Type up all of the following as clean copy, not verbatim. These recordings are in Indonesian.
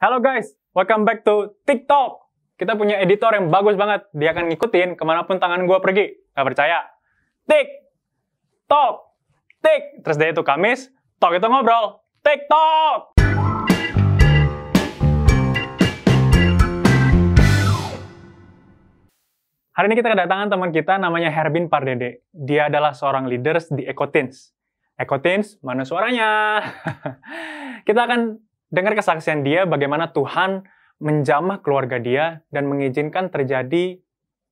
Halo guys, welcome back to TikTok. Kita punya editor yang bagus banget. Dia akan ngikutin kemanapun tangan gue pergi. Gak percaya? TikTok, tik. Terus dia itu Kamis, talk itu ngobrol. TikTok. Hari ini kita kedatangan teman kita namanya Herbin Pardede. Dia adalah seorang leaders di Ecoteens. Ecoteens, mana suaranya? Kita akan dengar kesaksian dia bagaimana Tuhan menjamah keluarga dia dan mengizinkan terjadi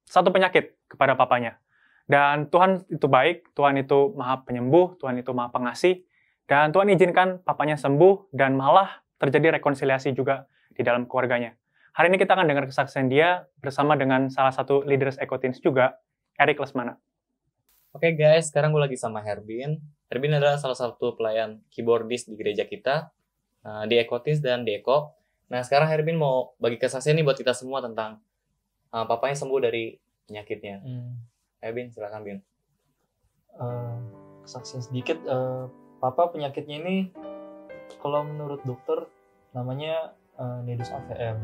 satu penyakit kepada papanya. Dan Tuhan itu baik, Tuhan itu maha penyembuh, Tuhan itu maha pengasih, dan Tuhan izinkan papanya sembuh dan malah terjadi rekonsiliasi juga di dalam keluarganya. Hari ini kita akan dengar kesaksian dia bersama dengan salah satu leaders Ecoteens juga, Eric Lesmana. Oke guys, sekarang gue lagi sama Herbin. Herbin adalah salah satu pelayan keyboardist di gereja kita, di Ecoteens dan di Eko. Nah, sekarang Herbin mau bagi kesaksian nih buat kita semua tentang papanya sembuh dari penyakitnya. Herbin, silakan Bin. Kesaksian sedikit, papa penyakitnya ini kalau menurut dokter namanya nidus AVM.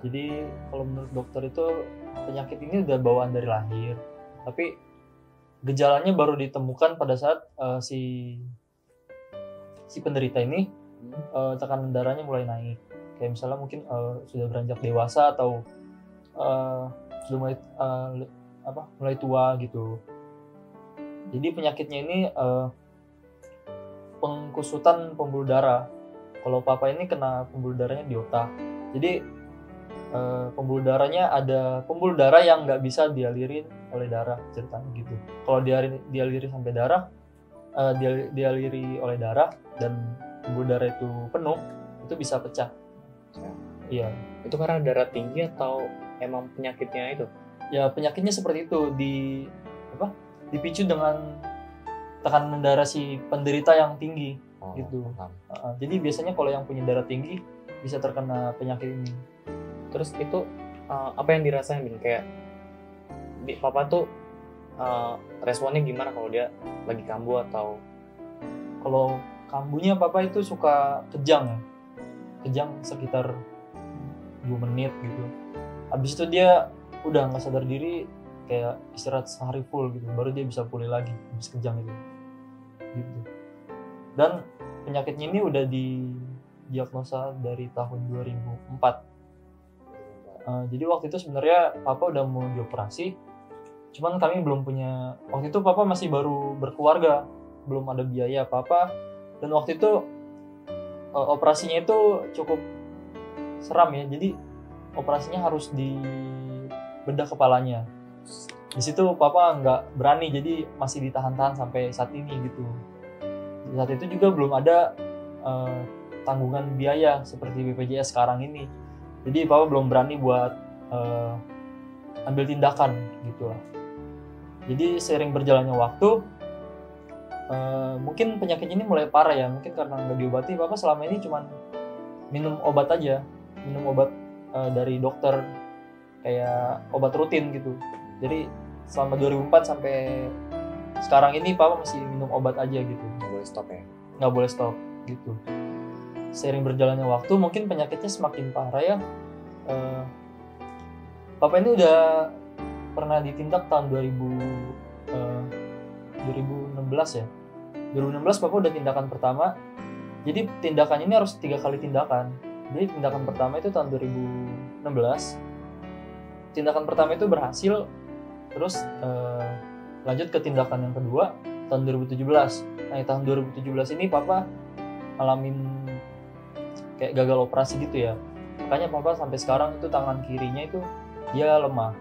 Jadi kalau menurut dokter itu penyakit ini udah bawaan dari lahir, tapi gejalanya baru ditemukan pada saat si penderita ini tekanan darahnya mulai naik. Kayak misalnya mungkin sudah beranjak dewasa atau sudah mulai tua gitu. Jadi penyakitnya ini pengkusutan pembuluh darah. Kalau papa ini kena pembuluh darahnya di otak. Jadi pembuluh darahnya ada pembuluh darah yang nggak bisa dialirin oleh darah ceritanya gitu. Kalau dialiri sampai darah, dialiri oleh darah dan pembuluh darah itu penuh, itu bisa pecah. Iya. Itu karena darah tinggi atau emang penyakitnya itu? Ya penyakitnya seperti itu, dipicu dengan tekanan darah si penderita yang tinggi gitu. Jadi biasanya kalau yang punya darah tinggi bisa terkena penyakit ini. Terus itu apa yang dirasain Bin? Kayak papa tuh responnya gimana kalau dia lagi kambuh atau? Kalau kambuhnya papa itu suka kejang sekitar 2 menit gitu. Habis itu dia udah nggak sadar diri, kayak istirahat sehari full gitu, baru dia bisa pulih lagi habis kejang itu gitu. Dan penyakitnya ini udah didiagnosa dari tahun 2004. Jadi waktu itu sebenarnya papa udah mau dioperasi, cuman kami belum punya, waktu itu papa masih baru berkeluarga, belum ada biaya apa-apa. Dan waktu itu operasinya itu cukup seram ya, jadi operasinya harus dibedah kepalanya. Di situ papa nggak berani, jadi masih ditahan-tahan sampai saat ini gitu. Saat itu juga belum ada tanggungan biaya seperti BPJS sekarang ini. Jadi papa belum berani buat ambil tindakan gitu lah. Jadi seiring berjalannya waktu, mungkin penyakitnya ini mulai parah ya. Mungkin karena nggak diobati, papa selama ini cuman minum obat aja. Minum obat dari dokter, kayak obat rutin gitu. Jadi selama 2004 sampai sekarang ini papa masih minum obat aja gitu. Nggak boleh stop ya? Nggak boleh stop gitu. Seiring berjalannya waktu mungkin penyakitnya semakin parah ya. Papa ini udah pernah ditindak tahun 2016 ya. 2016 papa udah tindakan pertama. Jadi tindakan ini harus 3 kali tindakan. Jadi tindakan pertama itu tahun 2016. Tindakan pertama itu berhasil. Terus lanjut ke tindakan yang kedua tahun 2017. Nah, tahun 2017 ini papa ngalamin kayak gagal operasi gitu ya. Makanya papa sampai sekarang itu tangan kirinya itu dia lemah.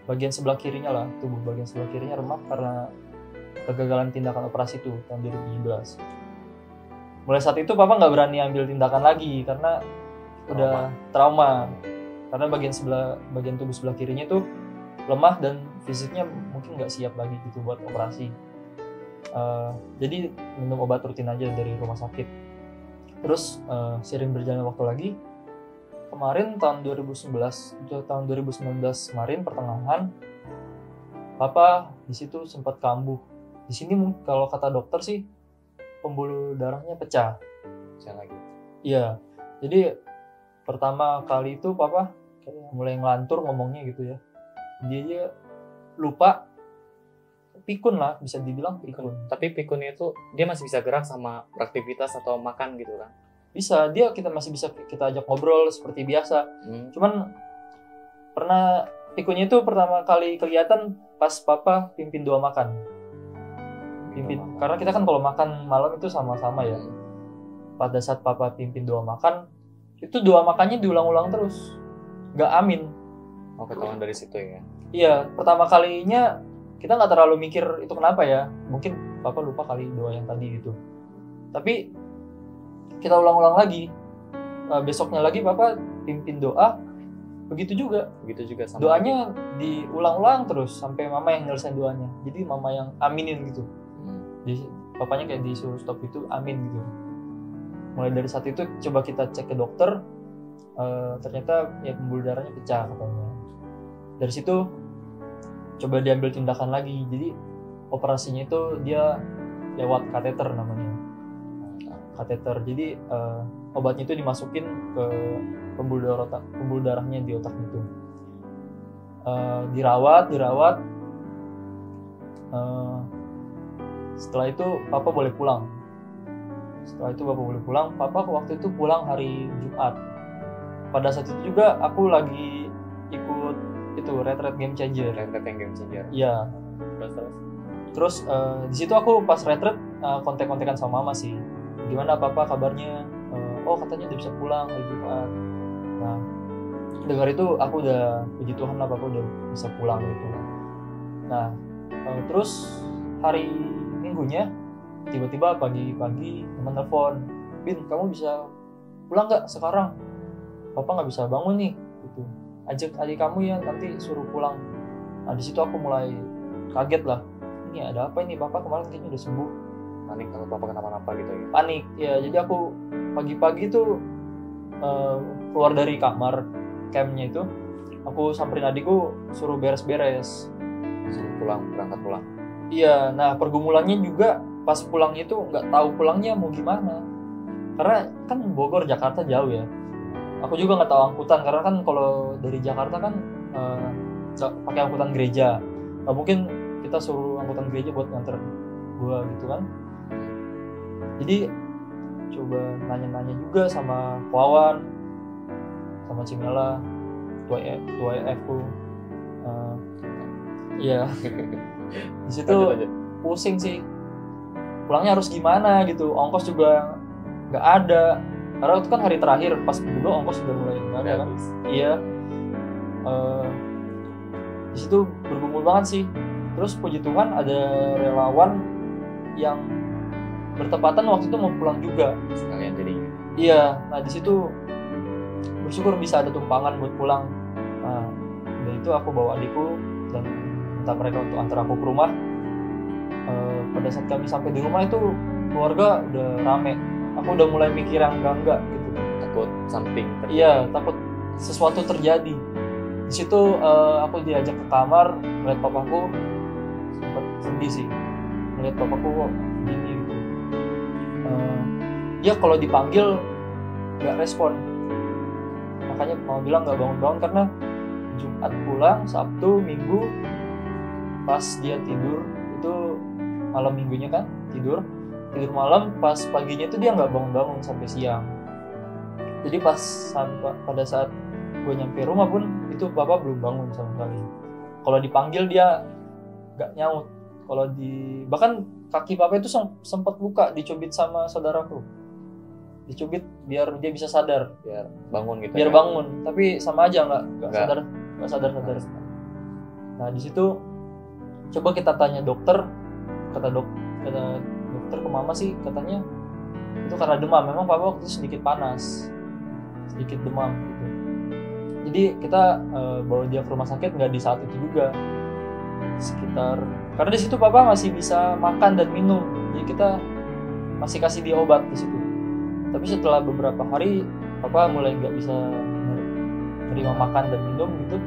Bagian sebelah kirinya lah, tubuh bagian sebelah kirinya lemah karena kegagalan tindakan operasi itu tahun 2017. Mulai saat itu papa nggak berani ambil tindakan lagi karena udah trauma. Karena bagian tubuh sebelah kirinya itu lemah dan fisiknya mungkin nggak siap lagi gitu buat operasi. Jadi minum obat rutin aja dari rumah sakit. Terus seiring berjalannya waktu lagi, kemarin tahun 2019 kemarin pertengahan, papa di situ sempat kambuh. Di sini kalau kata dokter sih pembuluh darahnya pecah. Pecah lagi. Iya. Jadi pertama kali itu papa kayak mulai ngelantur ngomongnya gitu ya. Dia aja lupa, pikun lah, bisa dibilang pikun. Tapi pikunnya itu dia masih bisa gerak sama beraktivitas atau makan gitu kan? Bisa, kita masih bisa kita ajak ngobrol seperti biasa. Cuman pernah pikunnya itu pertama kali kelihatan pas papa pimpin doa makan. Karena kita kan kalau makan malam itu sama-sama ya. Pada saat papa pimpin doa makan, itu doa makannya diulang-ulang terus, nggak amin. Oh, ketahuan dari situ ya? Iya, pertama kalinya kita nggak terlalu mikir itu kenapa ya. Mungkin papa lupa kali doa yang tadi gitu. Tapi kita ulang-ulang lagi. Besoknya lagi papa pimpin doa, begitu juga sama dia. doanya diulang-ulang terus sampai mama yang nyelesain doanya. Jadi mama yang aminin gitu. Papanya kayak disuruh stop itu amin gitu. Mulai dari saat itu coba kita cek ke dokter, ternyata ya pembuluh darahnya pecah katanya. Dari situ coba diambil tindakan lagi. Jadi operasinya itu dia lewat kateter namanya. Kateter. Jadi obatnya itu dimasukin ke pembuluh darahnya di otak itu. Dirawat. Setelah itu papa boleh pulang. Papa waktu itu pulang hari Jumat. Pada saat itu juga aku lagi ikut itu retret game changer. Iya. Terus di situ aku pas retret kontek-kontekan sama mama sih. Gimana papa kabarnya? Oh katanya udah bisa pulang hari Jumat. Nah dengar itu aku udah puji Tuhan lah papa udah bisa pulang gitu. Nah terus hari Minggunya tiba-tiba pagi-pagi teman telepon, Bin kamu bisa pulang nggak sekarang? Papa nggak bisa bangun nih, gitu. Ajak adik kamu ya nanti suruh pulang. Nah di situ aku mulai kaget lah. Ini ada apa ini? Papa kemarin kayaknya udah sembuh. Panik kalau papa kenapa-napa gitu ya? Panik ya. Jadi aku pagi-pagi tuh keluar dari kamar campnya itu, aku samperin adikku suruh beres-beres. Berangkat pulang. Iya, nah pergumulannya juga pas pulang itu nggak tahu pulangnya mau gimana. Karena kan Bogor, Jakarta jauh ya. Aku juga nggak tahu angkutan, karena kan kalau dari Jakarta kan pakai angkutan gereja. Nggak mungkin kita suruh angkutan gereja buat nganter gua gitu kan. Jadi coba nanya-nanya juga sama Wawan, sama Cimela, tua EF-ku. Iya. Di situ pusing sih, pulangnya harus gimana gitu, ongkos juga nggak ada karena itu kan hari terakhir pas berdoa ongkos sudah mulai nggak ada kan. Iya. Di situ bergumul banget sih. Terus puji Tuhan ada relawan yang bertepatan waktu itu mau pulang juga sekalian jadi. Iya, nah di situ bersyukur bisa ada tumpangan buat pulang. Nah dari itu aku bawa adikku dan minta mereka untuk antar aku ke rumah. Pada saat kami sampai di rumah itu keluarga udah rame. Aku udah mulai mikir yang enggak gitu. Takut something terjadi. Iya, takut sesuatu terjadi. Di situ aku diajak ke kamar, melihat papaku sempat sedih sih. Melihat papaku kok gini gitu. Ya kalau dipanggil nggak respon. Makanya mau bilang nggak bangun-bangun karena Jumat pulang, Sabtu, Minggu pas dia tidur itu malam minggunya kan tidur malam, pas paginya itu dia nggak bangun-bangun sampai siang. Jadi pada saat gue nyampe rumah pun itu papa belum bangun sama sekali. Kalau dipanggil dia nggak nyaut. Bahkan kaki papa itu sempat luka, dicubit sama saudaraku. Dicubit biar dia bisa sadar, biar bangun gitu. Biar bangun, tapi sama aja nggak sadar. Nah di situ coba kita tanya dokter, kata dokter ke mama sih katanya itu karena demam. Memang papa waktu itu sedikit panas, sedikit demam gitu. Jadi kita bawa dia ke rumah sakit nggak di saat itu juga, sekitar karena di situ papa masih bisa makan dan minum, jadi kita masih kasih dia obat di situ. Tapi setelah beberapa hari papa mulai nggak bisa terima makan dan minum gitu,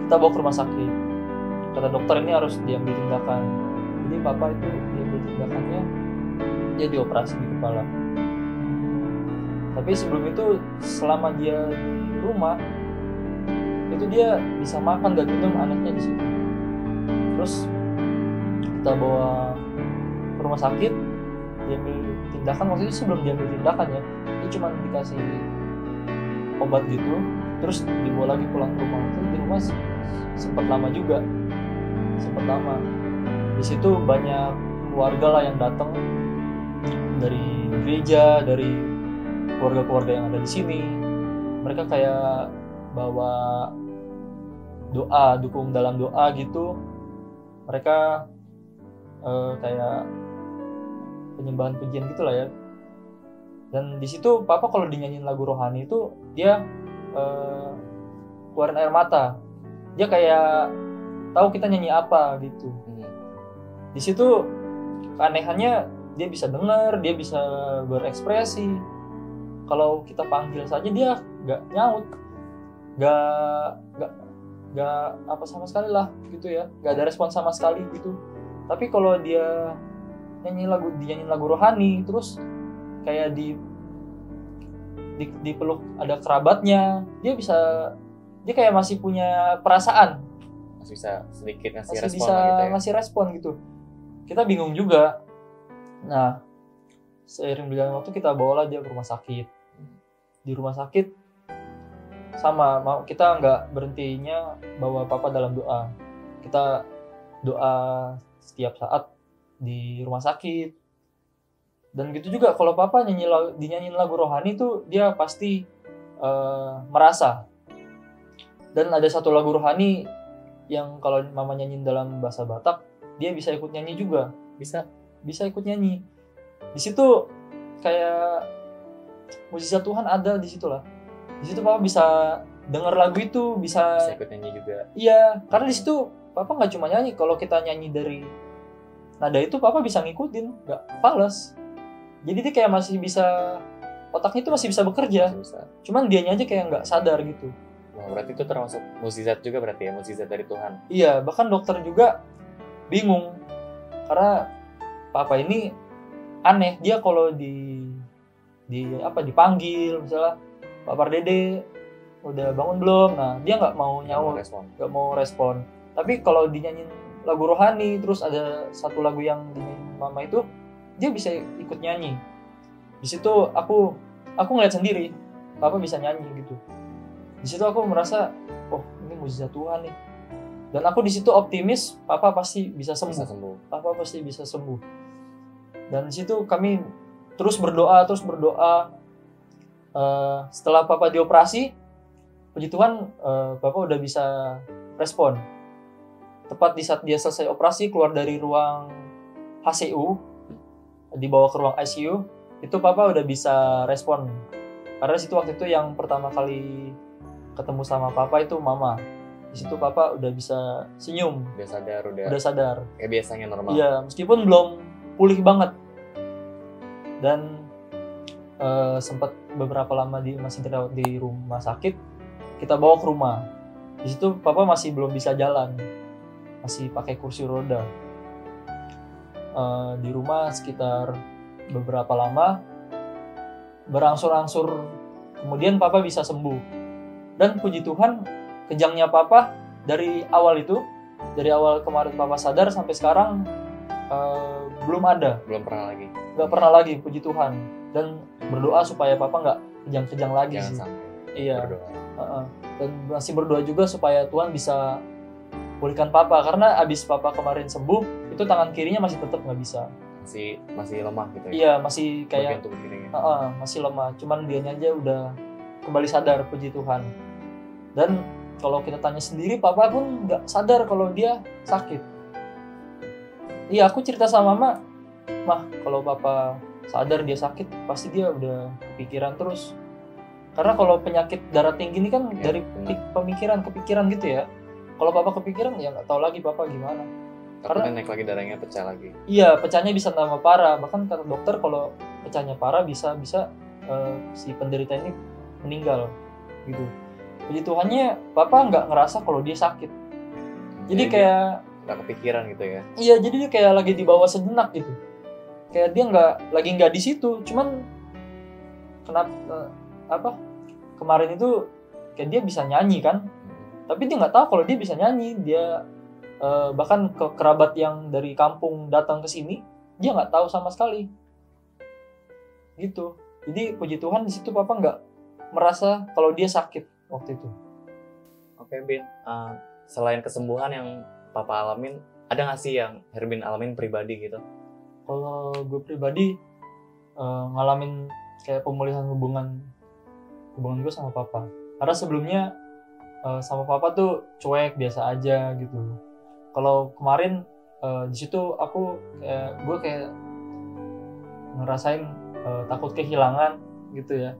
kita bawa ke rumah sakit. Kata dokter ini harus diambil tindakan. Jadi papa itu diambil tindakannya, dia dioperasi di kepala. Tapi sebelum itu selama dia di rumah itu dia bisa makan dan minum anaknya di situ. Terus kita bawa ke rumah sakit, diambil tindakan. Waktu itu sebelum diambil tindakan ya, dia cuma dikasih obat gitu, terus dibawa lagi pulang ke rumah. Itu di rumah sempat lama juga, sempat lama. Di situ banyak keluarga lah yang datang dari gereja, dari keluarga-keluarga yang ada di sini. Mereka kayak bawa doa, dukung dalam doa gitu. Mereka kayak penyembahan pujian gitulah ya. Dan di situ papa kalau dinyanyiin lagu rohani itu dia keluarin air mata. Dia kayak tahu kita nyanyi apa gitu. Di situ keanehannya dia bisa dengar, dia bisa berekspresi. Kalau kita panggil saja dia nggak nyaut, nggak apa sama sekali lah gitu ya, nggak ada respon sama sekali gitu. Tapi kalau dia dinyanyiin lagu rohani, terus kayak dipeluk ada kerabatnya, dia kayak masih punya perasaan, Masih bisa sedikit ngasih masih respon bisa lah gitu ya. ngasih respon gitu. Kita bingung juga. Nah, seiring berjalannya waktu kita bawalah dia ke rumah sakit. Di rumah sakit sama, kita nggak berhentinya bawa papa dalam doa. Kita doa setiap saat di rumah sakit. Dan gitu juga kalau papa dinyanyiin lagu rohani tuh dia pasti merasa. Dan ada satu lagu rohani yang kalau mama nyanyiin dalam bahasa Batak, dia bisa ikut nyanyi juga. Bisa ikut nyanyi. Di situ kayak mujizat Tuhan ada di situ lah. Di situ papa bisa dengar lagu itu, bisa ikut nyanyi juga. Iya, karena di situ papa nggak cuma nyanyi. Kalau kita nyanyi dari nada itu papa bisa ngikutin, nggak fales. Jadi dia kayak masih bisa, otaknya itu masih bisa bekerja. Bisa. Cuman dianya aja kayak nggak sadar gitu. Nah, berarti itu termasuk mukjizat juga berarti ya, mukjizat dari Tuhan. Iya, bahkan dokter juga bingung karena papa ini aneh. Dia kalau dipanggil misalnya, Pak Pardede udah bangun belum? Nah, dia nggak mau nyaut, nggak mau respon. Tapi kalau dinyanyiin lagu rohani, terus ada satu lagu yang dinyanyiin mama itu, dia bisa ikut nyanyi. Di situ aku ngeliat sendiri, papa bisa nyanyi gitu. Di situ aku merasa, oh ini mujizat Tuhan nih. Dan aku di situ optimis, papa pasti bisa sembuh. Papa pasti bisa sembuh. Dan di situ kami terus berdoa. Setelah papa dioperasi, puji Tuhan, papa udah bisa respon. Tepat di saat dia selesai operasi, keluar dari ruang HCU, dibawa ke ruang ICU, itu papa udah bisa respon. Karena situ waktu itu yang pertama kali ketemu sama papa itu mama. Di situ papa udah bisa senyum. Udah sadar. Kayak biasanya normal. Iya, meskipun belum pulih banget. Dan sempat beberapa lama masih dirawat di rumah sakit. Kita bawa ke rumah. Di situ papa masih belum bisa jalan. Masih pakai kursi roda. Di rumah sekitar beberapa lama, berangsur-angsur kemudian papa bisa sembuh. Dan puji Tuhan, kejangnya papa dari awal kemarin papa sadar sampai sekarang belum nggak pernah lagi, puji Tuhan. Dan berdoa supaya papa nggak kejang-kejang lagi. Jangan sih sampai. Iya. Berdoa. Dan masih berdoa juga supaya Tuhan bisa pulihkan papa, karena abis papa kemarin sembuh itu tangan kirinya masih tetap nggak bisa, masih lemah gitu ya. Iya, masih kayak bagian tubuh kirinya. masih lemah. Cuman dianya aja udah kembali sadar, puji Tuhan. Dan kalau kita tanya sendiri, papa pun nggak sadar kalau dia sakit. Iya, aku cerita sama mama, kalau papa sadar dia sakit, pasti dia udah kepikiran terus. Karena kalau penyakit darah tinggi ini kan Ya, dari kepikiran gitu ya. Kalau papa kepikiran, ya nggak tahu lagi papa gimana. Karena naik lagi darahnya, pecah lagi. Iya, pecahnya bisa tambah parah. Bahkan kata dokter kalau pecahnya parah bisa si penderita ini meninggal gitu. Puji Tuhannya papa nggak ngerasa kalau dia sakit. Jadi kayak nggak kepikiran gitu ya. Iya, jadi dia kayak lagi di bawah sejenak gitu. Kayak dia nggak di situ, cuman kemarin itu kayak dia bisa nyanyi kan, tapi dia nggak tahu kalau dia bisa nyanyi. Dia bahkan ke kerabat yang dari kampung datang ke sini, dia nggak tahu sama sekali gitu. Jadi puji Tuhan di situ papa nggak merasa kalau dia sakit waktu itu. Oke Bin, selain kesembuhan yang papa alamin, ada nggak sih yang Herbin alamin pribadi gitu? Kalau gue pribadi ngalamin kayak pemulihan hubungan gue sama papa. Karena sebelumnya sama papa tuh cuek biasa aja gitu. Kalau kemarin di situ gue kayak ngerasain takut kehilangan gitu ya.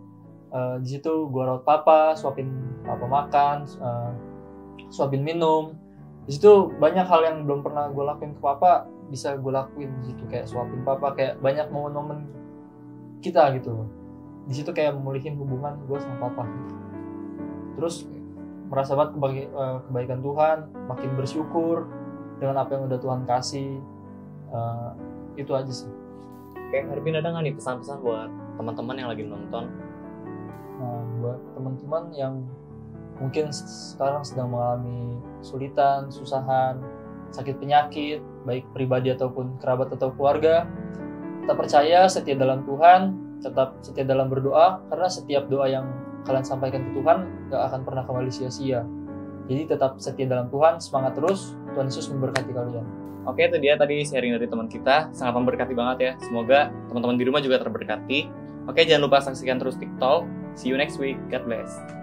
Di situ gue rawat papa, suapin papa makan, suapin minum. Di situ banyak hal yang belum pernah gue lakuin ke papa bisa gue lakuin di situ, kayak suapin papa, kayak banyak momen-momen kita gitu. Di situ kayak memulihin hubungan gue sama papa. Terus merasa banget kebaikan Tuhan, makin bersyukur dengan apa yang udah Tuhan kasih. Itu aja sih. Oke, Herbin ada nggak nih pesan-pesan buat teman-teman yang lagi nonton? Nah, buat teman-teman yang mungkin sekarang sedang mengalami kesulitan, susahan, sakit penyakit, baik pribadi ataupun kerabat atau keluarga, tetap percaya, setia dalam Tuhan, tetap setia dalam berdoa, karena setiap doa yang kalian sampaikan ke Tuhan gak akan pernah kembali sia-sia. Jadi tetap setia dalam Tuhan, semangat terus, Tuhan Yesus memberkati kalian. Oke, itu dia tadi sharing dari teman kita, sangat memberkati banget ya. Semoga teman-teman di rumah juga terberkati. Oke, jangan lupa saksikan terus TikTok. See you next week. God bless.